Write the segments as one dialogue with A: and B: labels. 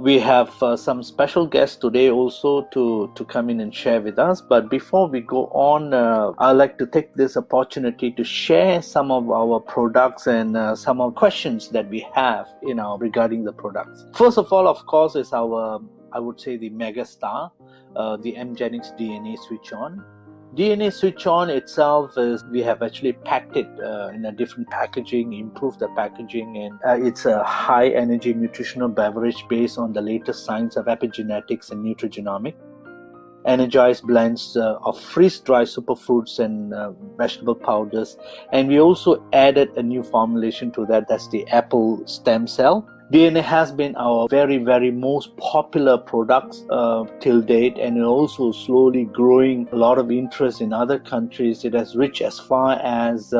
A: We have some special guests today also to come in and share with us. But before we go on, I'd like to take this opportunity to share some of our products and some of the questions that we have, regarding the products. First of all, of course, is our, I would say, the mega star, the AMgenix DNA Switch On. DNA Switch On itself is, we have actually packed it in a different packaging, improved the packaging, and it's a high energy nutritional beverage based on the latest science of epigenetics and nutrigenomics. Energized blends of freeze-dried superfruits and vegetable powders, and we also added a new formulation to that. That's the apple stem cell. DNA has been our very, very most popular products till date, and also slowly growing a lot of interest in other countries. It has reached as far as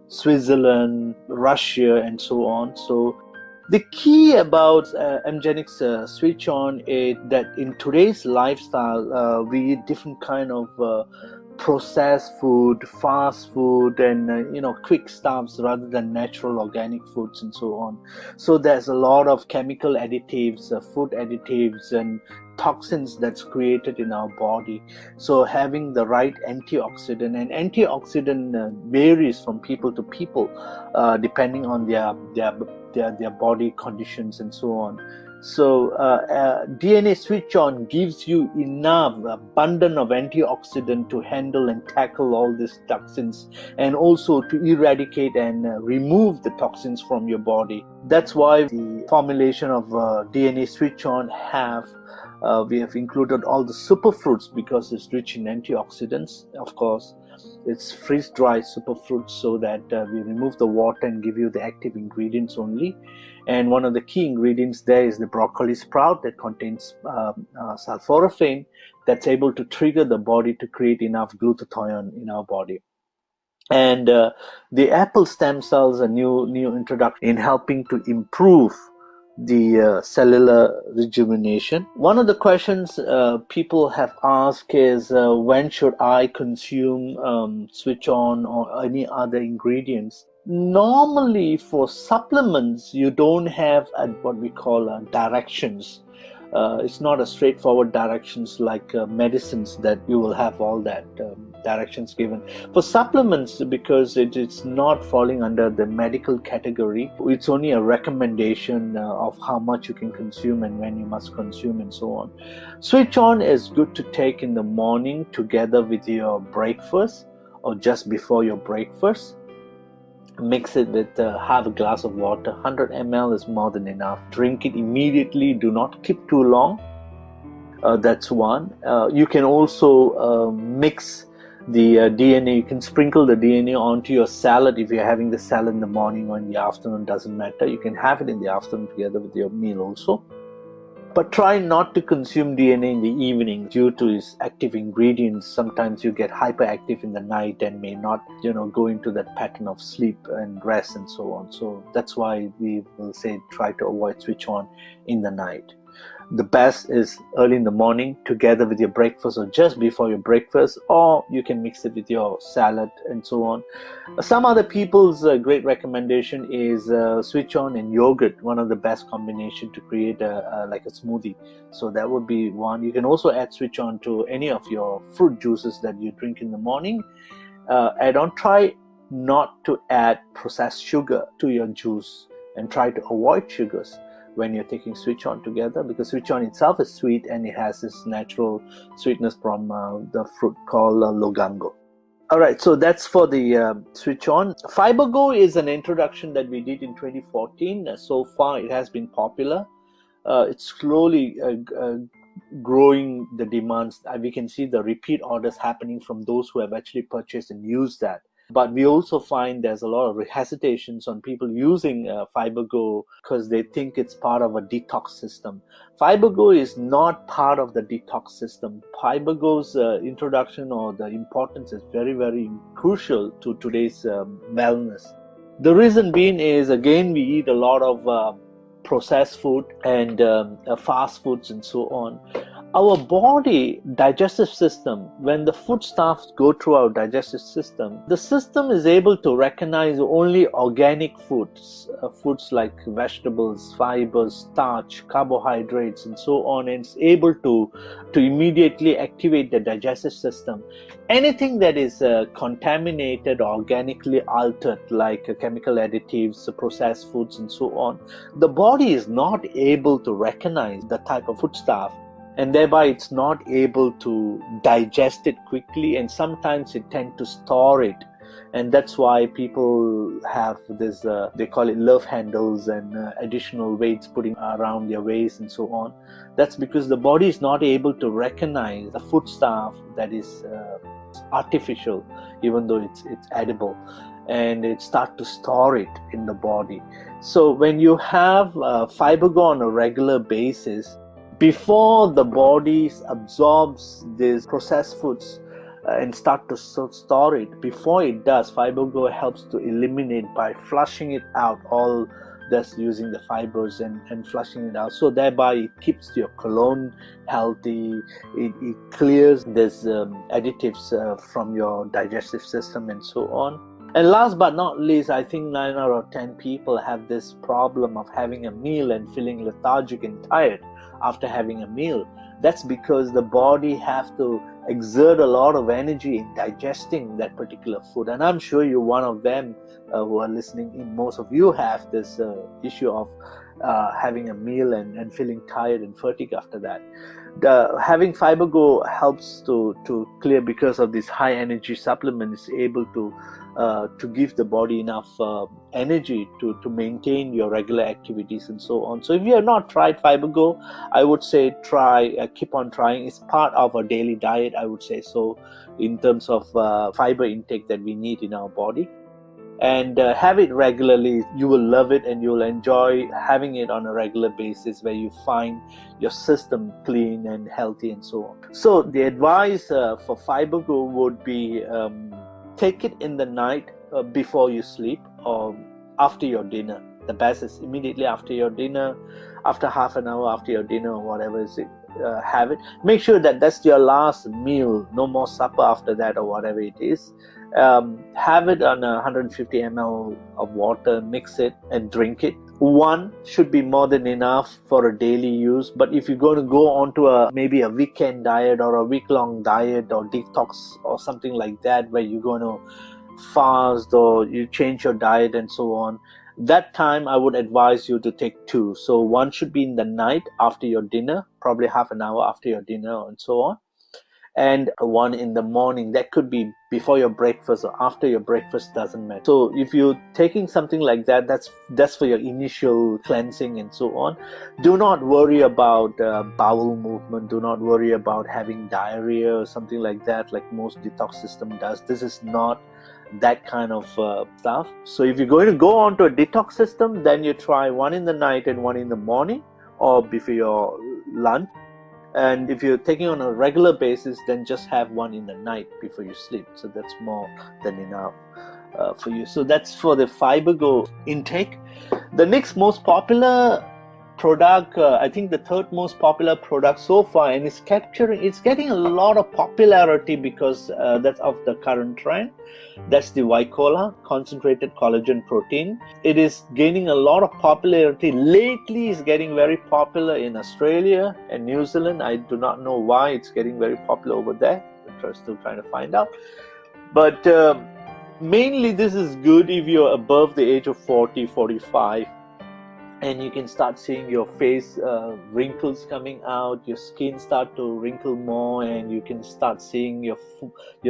A: Switzerland, Russia, and so on. So the key about AMgenix Switch On is that in today's lifestyle, we eat different kind of processed food, fast food, and quick stuffs rather than natural organic foods and so on. So there's a lot of chemical additives, food additives, and toxins that's created in our body. So having the right antioxidant, and antioxidant varies from people to people depending on their body conditions and so on. So DNA Switch On gives you enough abundance of antioxidant to handle and tackle all these toxins, and also to eradicate and remove the toxins from your body. That's why the formulation of DNA Switch On we have included all the superfruits, because it's rich in antioxidants. Of course, it's freeze-dried superfruits, so that we remove the water and give you the active ingredients only. And one of the key ingredients there is the broccoli sprout that contains sulforaphane, that's able to trigger the body to create enough glutathione in our body. And the apple stem cells, a new introduction in helping to improve the cellular rejuvenation. One of the questions people have asked is when should I consume Switch On or any other ingredients? Normally for supplements, you don't have what we call directions. It's not a straightforward directions like medicines that you will have all that directions given. For supplements, because it's not falling under the medical category, it's only a recommendation of how much you can consume and when you must consume and so on. Switch On is good to take in the morning together with your breakfast or just before your breakfast. Mix it with half a glass of water. 100 ml is more than enough. Drink it immediately. Do not keep too long. That's one. You can also mix the DNA. You can sprinkle the DNA onto your salad. If you're having the salad in the morning or in the afternoon, doesn't matter. You can have it in the afternoon together with your meal also. But try not to consume DNA in the evening due to its active ingredients. Sometimes you get hyperactive in the night and may not, go into that pattern of sleep and rest and so on. So that's why we will say try to avoid Switch On in the night. The best is early in the morning together with your breakfast or just before your breakfast, or you can mix it with your salad and so on. Some other people's great recommendation is Switch On and yogurt, one of the best combination to create like a smoothie. So that would be one. You can also add Switch On to any of your fruit juices that you drink in the morning. Try not to add processed sugar to your juice, and try to avoid sugars when you're taking Switch On together, because Switch On itself is sweet and it has this natural sweetness from the fruit called logango. Alright, so that's for the Switch On. FiberGo is an introduction that we did in 2014. So far it has been popular. It's slowly growing the demands. We can see the repeat orders happening from those who have actually purchased and used that. But we also find there's a lot of hesitations on people using FiberGo because they think it's part of a detox system. FiberGo is not part of the detox system. FiberGo's introduction or the importance is very, very crucial to today's wellness. The reason being is, again, we eat a lot of processed food and fast foods and so on. Our body digestive system, when the foodstuffs go through our digestive system, the system is able to recognize only organic foods, foods like vegetables, fibers, starch, carbohydrates, and so on, and it's able to immediately activate the digestive system. Anything that is contaminated, organically altered, like chemical additives, processed foods, and so on, the body is not able to recognize the type of foodstuff, and thereby it's not able to digest it quickly, and sometimes it tends to store it. And that's why people have this, they call it love handles, and additional weights putting around their waist and so on. That's because the body is not able to recognize the foodstuff that is artificial, even though it's edible, and it starts to store it in the body. So when you have fiber go on a regular basis, before the body absorbs these processed foods and start to store it, before it does, FiberGo helps to eliminate by flushing it out, all that's using the fibers and flushing it out. So thereby it keeps your colon healthy, it clears these additives from your digestive system and so on. And last but not least, I think 9 out of 10 people have this problem of having a meal and feeling lethargic and tired after having a meal. That's because the body has to exert a lot of energy in digesting that particular food. And I'm sure you're one of them who are listening in. Most of you have this issue of having a meal and feeling tired and fatigue after that. Having FiberGo helps to clear, because of this high energy supplement is able to give the body enough energy to maintain your regular activities and so on. So if you have not tried FiberGo, I would say keep on trying. It's part of our daily diet, I would say so, in terms of fiber intake that we need in our body. And have it regularly. You will love it, and you will enjoy having it on a regular basis, where you find your system clean and healthy and so on. So the advice for FiberGo would be take it in the night before you sleep, or after your dinner. The best is immediately after your dinner, after half an hour after your dinner or whatever is it. Have it. Make sure that that's your last meal, no more supper after that or whatever it is. Have it on 150 ml of water, mix it and drink it. One should be more than enough for a daily use. But if you're going to go on to maybe a weekend diet or a week-long diet or detox or something like that, where you're going to fast or you change your diet and so on, that time I would advise you to take 2. So one should be in the night after your dinner, probably half an hour after your dinner and so on, and one in the morning. That could be before your breakfast or after your breakfast, doesn't matter. So if you're taking something like that, that's for your initial cleansing and so on. Do not worry about bowel movement. Do not worry about having diarrhea or something like that, like most detox system does. This is not that kind of stuff. So if you're going to go on to a detox system, then you try one in the night and one in the morning or before your lunch. And if you're taking on a regular basis, then just have one in the night before you sleep. So that's more than enough for you. So that's for the FiberGo intake. The next most popular product, I think the third most popular product so far, and it's getting a lot of popularity because that's of the current trend. That's the Aliqua, concentrated collagen protein. It is gaining a lot of popularity. Lately, it's getting very popular in Australia and New Zealand. I do not know why it's getting very popular over there. We're still trying to find out. But mainly this is good if you're above the age of 40, 45. And you can start seeing your face wrinkles coming out, your skin start to wrinkle more, and you can start seeing your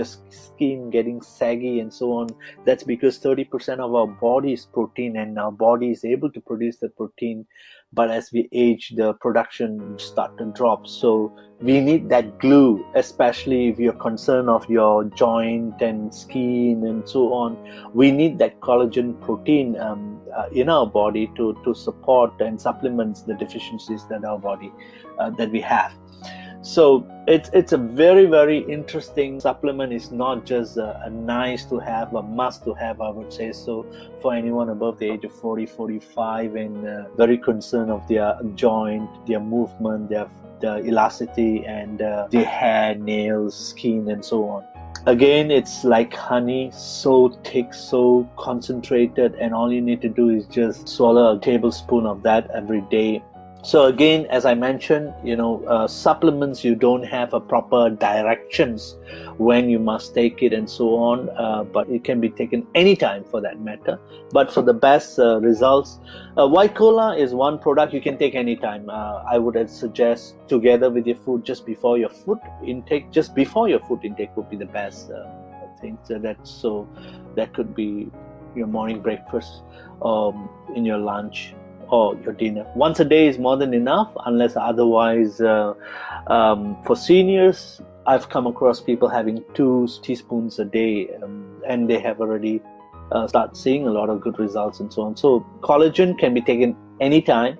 A: skin getting saggy and so on. That's because 30% of our body is protein, and our body is able to produce the protein. But as we age, the production start to drop. So we need that glue, especially if you're concerned of your joint and skin and so on. We need that collagen protein in our body to support and supplement the deficiencies that our body that we have. So it's a very, very interesting supplement. It's not just a nice to have, a must to have, I would say. So for anyone above the age of 40, 45 and very concerned of their joint, their movement, their elasticity and their hair, nails, skin and so on. Again, it's like honey, so thick, so concentrated, and all you need to do is just swallow a tablespoon of that every day. So again, as I mentioned, supplements, you don't have a proper directions when you must take it and so on, but it can be taken anytime for that matter. But for the best results, white cola is one product you can take anytime. I would suggest together with your food just before your food intake. Just before your food intake would be the best thing. So that could be your morning breakfast, in your lunch, or your dinner. Once a day is more than enough, unless otherwise. For seniors, I've come across people having 2 teaspoons a day, and they have already start seeing a lot of good results and so on. So collagen can be taken anytime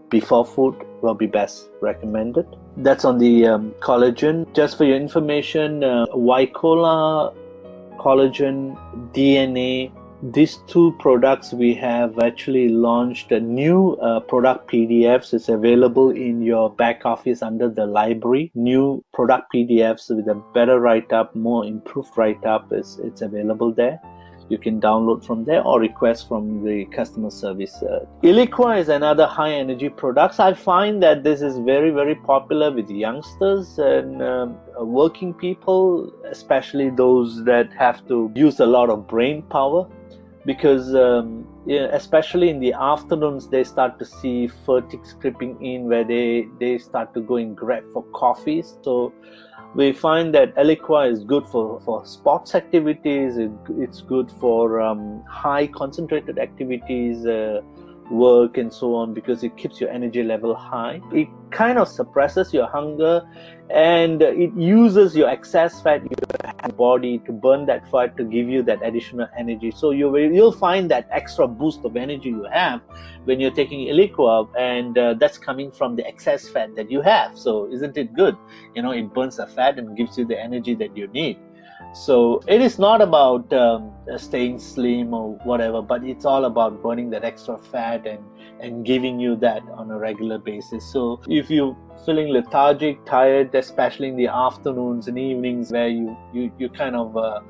A: before food will be best recommended. That's on the collagen. Just for your information, white cola, collagen, DNA, these 2 products we have actually launched a new product PDFs. It's available in your back office under the library. New product PDFs with a better write-up, more improved write-up. It's available there. You can download from there or request from the customer service. Aliqua is another high energy product. I find that this is very, very popular with youngsters and working people, especially those that have to use a lot of brain power. Because especially in the afternoons, they start to see fatigue creeping in, where they start to go and grab for coffees. So we find that Aliqua is good for sports activities. It's good for high concentrated activities, work and so on, because it keeps your energy level high. It kind of suppresses your hunger, and it uses your excess fat in your body to burn that fat to give you that additional energy. So you'll find that extra boost of energy you have when you're taking Aliqua, and that's coming from the excess fat that you have. So isn't it good? It burns the fat and gives you the energy that you need. So it is not about staying slim or whatever, but it's all about burning that extra fat and giving you that on a regular basis. So if you're feeling lethargic, tired, especially in the afternoons and evenings, where you kind of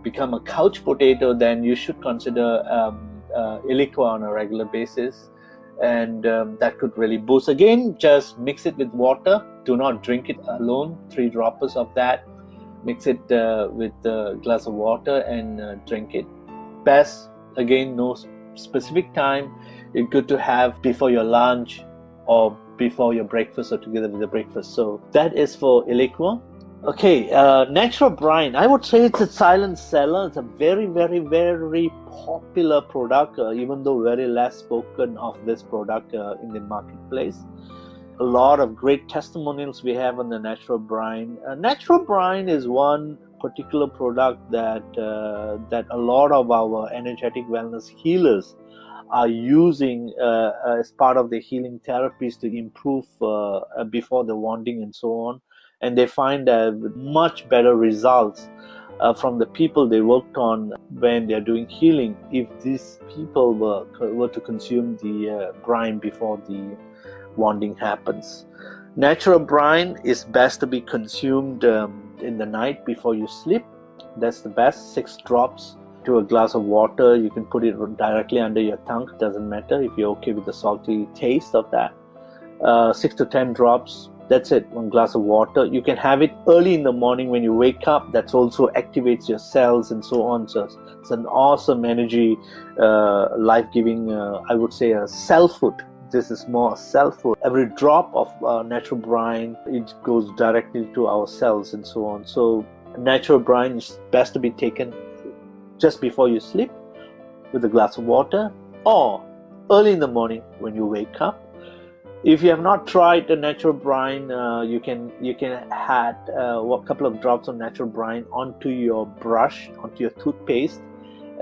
A: become a couch potato, then you should consider Aliqua on a regular basis. And that could really boost. Again, just mix it with water. Do not drink it alone. 3 droppers of that. Mix it with a glass of water and drink it. Best, again, no specific time. It's good to have before your lunch or before your breakfast or together with the breakfast. So that is for Aliqua. Okay, natural brine. I would say it's a silent seller. It's a very, very, very popular product, even though very less spoken of this product in the marketplace. A lot of great testimonials we have on the natural brine. Natural brine is one particular product that a lot of our energetic wellness healers are using as part of the healing therapies to improve before the wounding and so on. And they find much better results from the people they worked on when they're doing healing if these people were to consume the brine before the wounding happens. Natural brine is best to be consumed in the night before you sleep. That's the best. 6 drops to a glass of water. You can put it directly under your tongue. It doesn't matter if you're okay with the salty taste of that. 6 to 10 drops. That's it. 1 glass of water. You can have it early in the morning when you wake up. That also activates your cells and so on. So it's an awesome energy, life-giving, I would say, a cell food. This is more self-food. Every drop of natural brine, it goes directly to our cells and so on. So natural brine is best to be taken just before you sleep with a glass of water, or early in the morning when you wake up. If you have not tried the natural brine, you can add a couple of drops of natural brine onto your brush, onto your toothpaste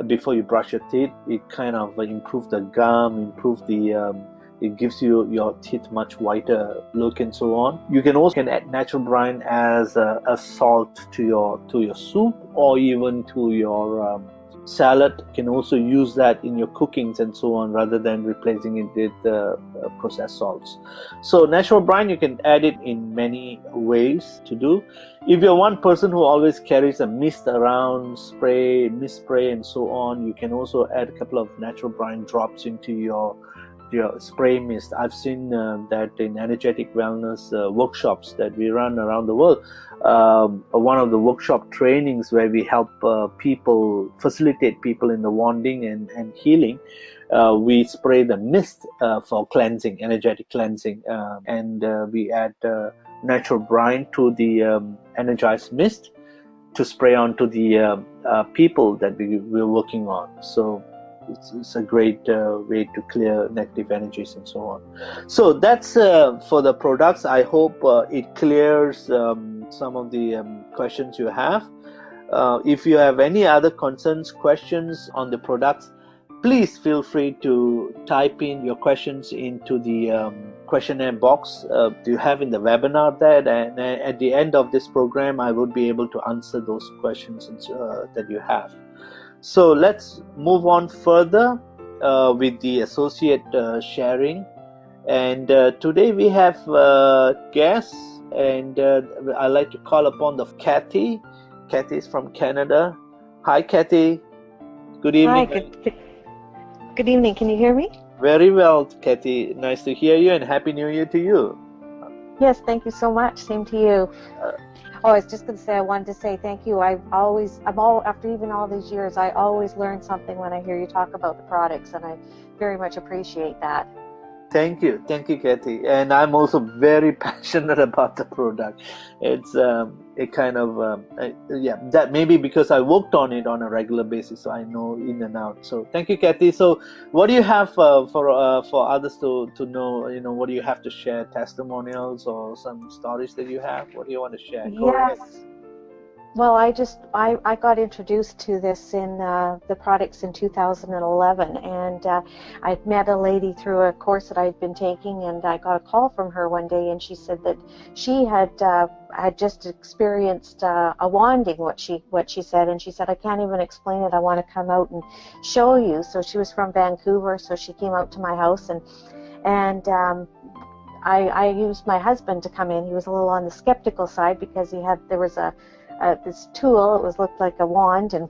A: before you brush your teeth. It kind of improves the gum, improves the It gives you your teeth much whiter look and so on. You can also add natural brine as a salt to your soup, or even to your salad. You can also use that in your cookings and so on, rather than replacing it with processed salts. So natural brine, you can add it in many ways to do. If you're one person who always carries a mist around, mist spray and so on, you can also add a couple of natural brine drops into your spray mist. I've seen that in energetic wellness workshops that we run around the world. One of the workshop trainings where we help facilitate people in the wanding and healing, we spray the mist for cleansing, energetic cleansing, and we add natural brine to the energized mist to spray onto the people that we're working on. So it's a great way to clear negative energies and so on. So that's for the products. I hope it clears some of the questions you have. If you have any other concerns, questions on the products, please feel free to type in your questions into the questionnaire box you have in the webinar there, and at the end of this program I would be able to answer those questions that you have. So let's move on further with the associate sharing. And today we have guests, and I'd like to call upon Kathy. Kathy is from Canada. Hi, Kathy. Good evening.
B: Hi, good evening. Can you hear me?
A: Very well, Kathy. Nice to hear you, and Happy New Year to you.
B: Yes, thank you so much. Same to you. I was just going to say, I wanted to say thank you. After even all these years, I always learn something when I hear you talk about the products, and I very much appreciate that.
A: Thank you, Kathy. And I'm also very passionate about the product. It's it kind of that maybe because I worked on it on a regular basis, so I know in and out. So thank you, Kathy. So what do you have for others to know? You know, what do you have to share? Testimonials or some stories that you have? What do you want to share? Go ahead.
B: Well, I got introduced to this in the products in 2011, and I met a lady through a course that I'd been taking, and I got a call from her one day, and she said that she had just experienced a wanding, what she said, and she said, I can't even explain it. I want to come out and show you. So she was from Vancouver, so she came out to my house, and I used my husband to come in. He was a little on the skeptical side because there was this tool. It looked like a wand, and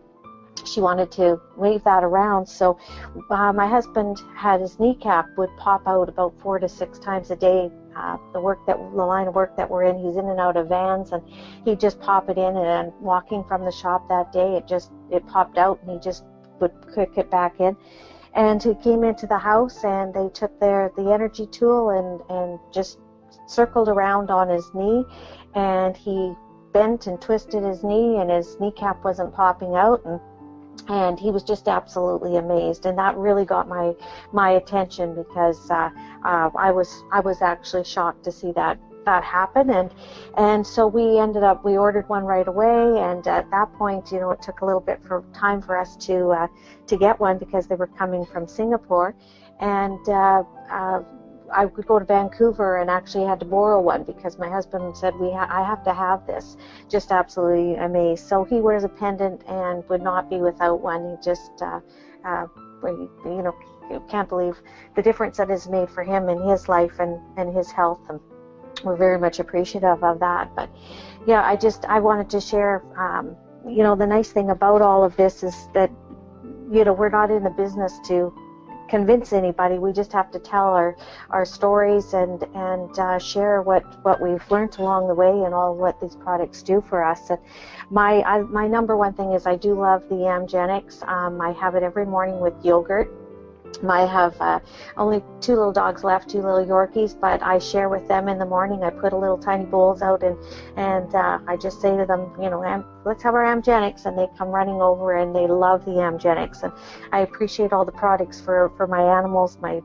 B: she wanted to wave that around. So my husband had his kneecap would pop out about 4 to 6 times a day. The line of work that we're in, he's in and out of vans, and he'd just pop it in. And walking from the shop that day, it popped out, and he just would kick it back in. And he came into the house, and they took the energy tool and just circled around on his knee, and he bent and twisted his knee, and his kneecap wasn't popping out, and he was just absolutely amazed. And that really got my attention, because I was actually shocked to see that happen. And so we ordered one right away, and at that point, you know, it took a little bit for time for us to get one, because they were coming from Singapore, and I would go to Vancouver and actually had to borrow one, because my husband said I have to have this. Just absolutely amazed. So he wears a pendant and would not be without one. He just you know, can't believe the difference that is made for him in his life and his health, and we're very much appreciative of that. But yeah, I wanted to share, you know, the nice thing about all of this is that, you know, we're not in the business to convince anybody. We just have to tell our stories and share what we've learned along the way, and all what these products do for us. And my number one thing is I do love the Amgenics. I have it every morning with yogurt. I have only 2 little dogs left, 2 little Yorkies, but I share with them in the morning. I put a little tiny bowls out, and I just say to them, you know, let's have our Amgenics, and they come running over, and they love the Amgenics. And I appreciate all the products for my animals. My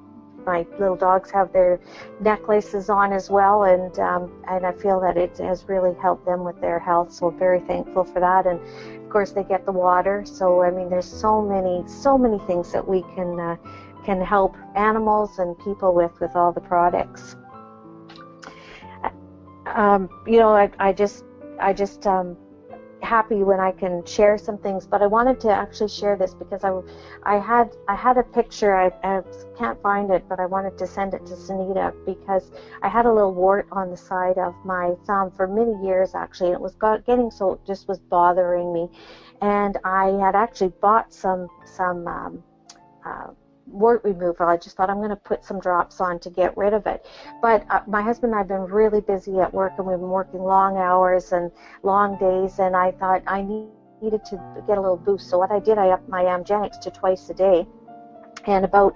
B: little dogs have their necklaces on as well, and I feel that it has really helped them with their health, so I'm very thankful for that. And of course they get the water, so I mean there's so many things that we can can help animals and people with all the products. I just happy when I can share some things, but I wanted to actually share this because I had a picture. I can't find it, but I wanted to send it to Sunita because I had a little wart on the side of my thumb for many years actually, and it was getting so, it just was bothering me, and I had actually bought some wart removal. I just thought I'm going to put some drops on to get rid of it. But my husband and I have been really busy at work, and we've been working long hours and long days, and I thought I needed to get a little boost. So what I did, I upped my Amgenics to twice a day, and about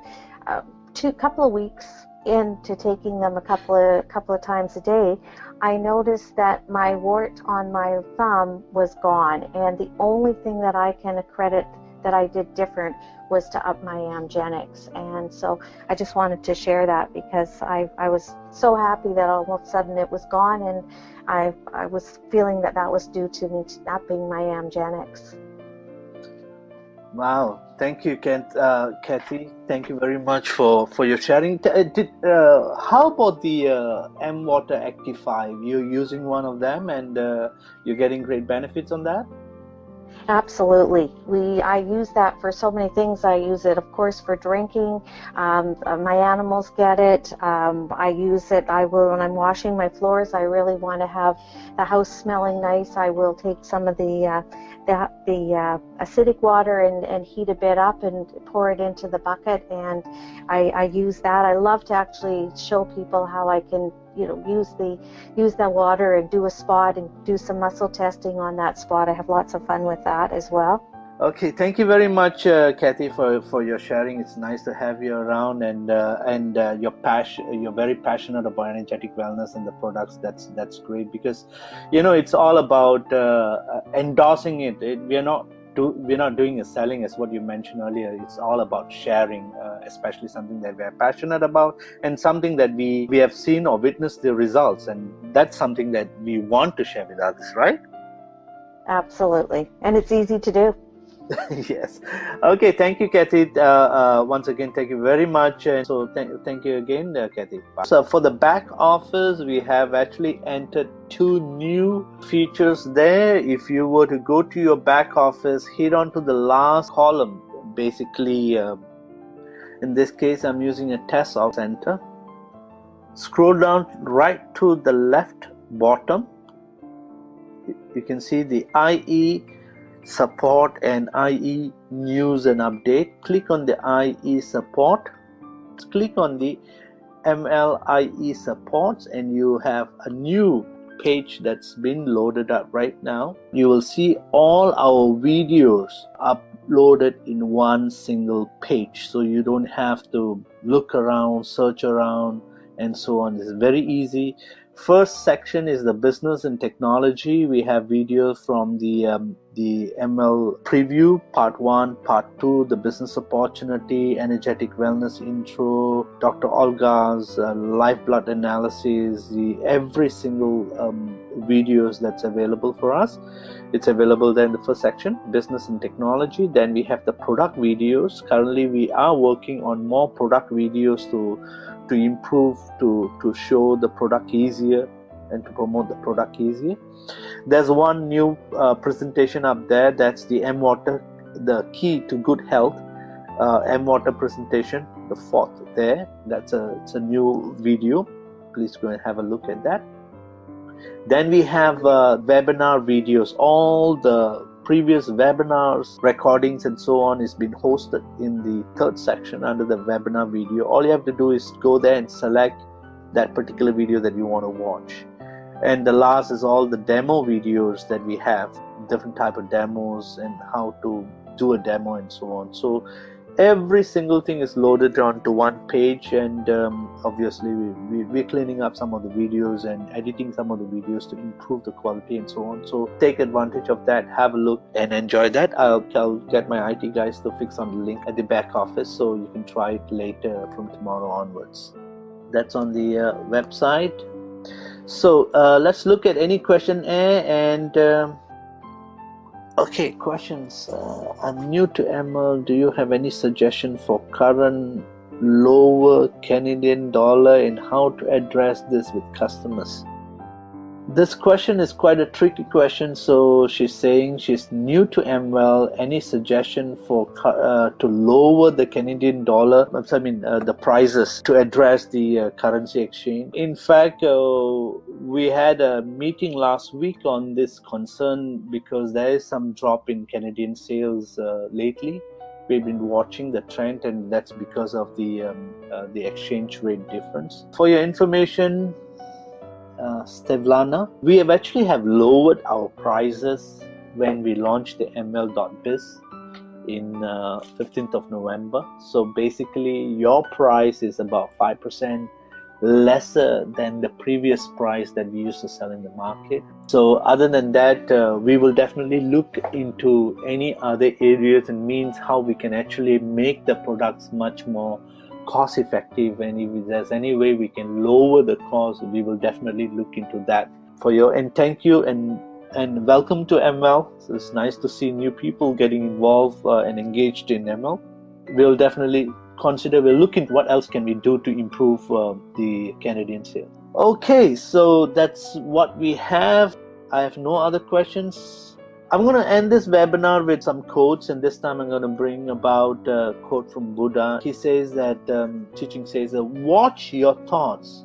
B: couple of weeks into taking them a couple of times a day, I noticed that my wart on my thumb was gone, and the only thing that I can accredit that I did different was to up my Amgenics. And so I just wanted to share that because I was so happy that all of a sudden it was gone, and I was feeling that was due to me upping my Amgenics.
A: Wow, thank you, Kathy. Thank you very much for your sharing. How about the AMwater Active 5? You're using one of them, and you're getting great benefits on that?
B: Absolutely. I use that for so many things. I use it, of course, for drinking. My animals get it. I use it. When I'm washing my floors, I really want to have the house smelling nice. I will take some of the acidic water and heat a bit up and pour it into the bucket, and I use that. I love to actually show people how I can use that water and do a spot and do some muscle testing on that spot. I have lots of fun with that as well.
A: Okay, thank you very much, Kathy, for your sharing. It's nice to have you around, and you're very passionate about energetic wellness and the products. That's great, because it's all about endorsing it. We're not doing a selling, as what you mentioned earlier. It's all about sharing, especially something that we're passionate about and something that we have seen or witnessed the results, and that's something that we want to share with others, right?
B: Absolutely, and it's easy to do.
A: Yes. Okay, thank you, Kathy. Once again, thank you very much. And so thank you again, Kathy. So for the back office, we have actually entered 2 new features there. If you were to go to your back office, hit on to the last column. Basically, in this case, I'm using a test of center. Scroll down right to the left bottom. You can see the IE support and IE news and update. Click on the IE support, click on the AMwell IE supports, and you have a new page that's been loaded up right now. You will see all our videos uploaded in one single page, so you don't have to look around, search around, and so on. It's very easy. First section is the business and technology. We have videos from the AMwell preview, part 1, part 2, the business opportunity, energetic wellness intro, Dr. Olga's live blood analysis, every single videos that's available for us. It's available there in the first section, business and technology. Then we have the product videos. Currently we are working on more product videos to improve, to show the product easier and to promote the product easier. There's one new presentation up there. That's the AMwater, the key to good health, AMwater presentation, the 4th there. It's a new video. Please go and have a look at that. Then we have webinar videos. All the previous webinars, recordings, and so on is been hosted in the 3rd section under the webinar video. All you have to do is go there and select that particular video that you want to watch. And the last is all the demo videos that we have, different type of demos and how to do a demo and so on. So every single thing is loaded onto one page, and obviously we're cleaning up some of the videos and editing some of the videos to improve the quality and so on. So take advantage of that, have a look and enjoy that. I'll get my IT guys to fix on the link at the back office, so you can try it later from tomorrow onwards. That's on the website. So let's look at any question and okay, questions. I'm new to AMwell. Do you have any suggestion for current lower Canadian dollar and how to address this with customers? This question is quite a tricky question. So she's saying she's new to AMwell. Any suggestion for to lower the Canadian dollar? The prices to address the currency exchange. In fact, we had a meeting last week on this concern because there is some drop in Canadian sales lately. We've been watching the trend, and that's because of the exchange rate difference. For your information, Stevlana, we have actually lowered our prices when we launched the AMwell.biz in 15th of November. So basically your price is about 5% lesser than the previous price that we used to sell in the market. So other than that, we will definitely look into any other areas and means how we can actually make the products much more cost effective, and if there's any way we can lower the cost, we will definitely look into that for you. And thank you and welcome to AMwell. So it's nice to see new people getting involved and engaged in AMwell. We'll definitely we'll look into what else can we do to improve the Canadian sales. Okay, so that's what we have. I have no other questions. I'm going to end this webinar with some quotes, and this time I'm going to bring about a quote from Buddha. He says that, teaching says, watch your thoughts,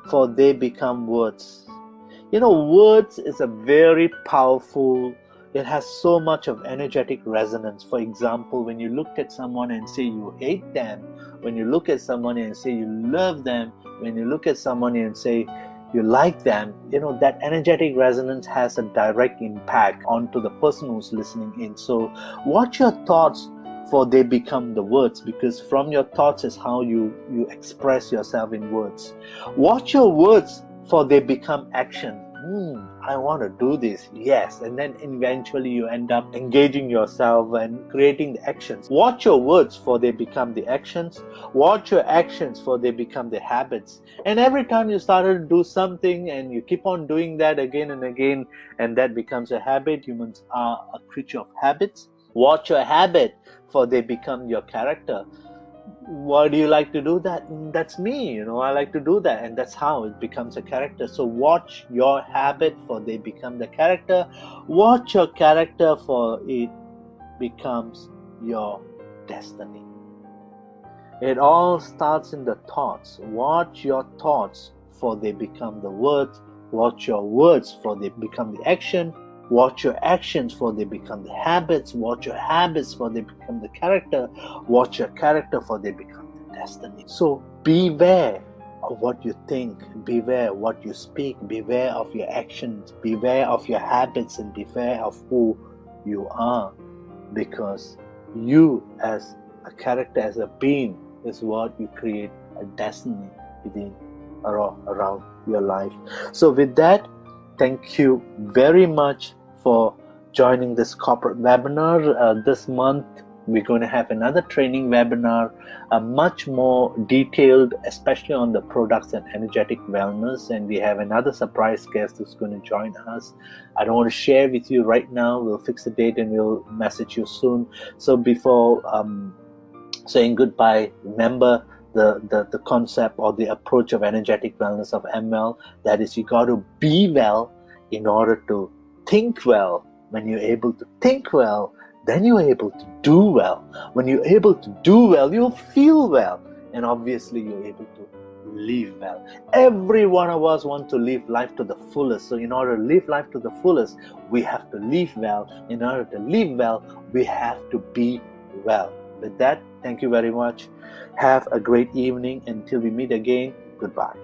A: for they become words. You know, words is a very powerful, it has so much of energetic resonance. For example, when you look at someone and say you hate them, when you look at someone and say you love them, when you look at someone and say you like them, you know, that energetic resonance has a direct impact onto the person who's listening in. So watch your thoughts, for they become the words, because from your thoughts is how you express yourself in words. Watch your words, for they become action. I want to do this, yes, and then eventually you end up engaging yourself and creating the actions. Watch your words, for they become the actions. Watch your actions, for they become the habits. And every time you started to do something and you keep on doing that again and again, and that becomes a habit. Humans are a creature of habits. Watch your habit, for they become your character. Why do you like to do that? That's me, you know, I like to do that, and that's how it becomes a character. So watch your habit, for they become the character. Watch your character, for it becomes your destiny. It all starts in the thoughts. Watch your thoughts, for they become the words. Watch your words, for they become the action. Watch your actions, for they become the habits. Watch your habits, for they become the character. Watch your character, for they become the destiny. So beware of what you think. Beware what you speak. Beware of your actions. Beware of your habits, and beware of who you are. Because you as a character, as a being, is what you create a destiny within around your life. So with that, thank you very much for joining this corporate webinar. This month we're going to have another training webinar, much more detailed, especially on the products and energetic wellness, and we have another surprise guest who's going to join us. I don't want to share with you right now. We'll fix the date and we'll message you soon. So before saying goodbye, remember the concept or the approach of energetic wellness of AMwell. That is, you got to be well in order to think well. When you're able to think well, then you're able to do well. When you're able to do well, you'll feel well, and obviously you're able to live well. Every one of us wants to live life to the fullest. So in order to live life to the fullest, we have to live well. In order to live well, we have to be well. With that, thank you very much. Have a great evening. Until we meet again, goodbye.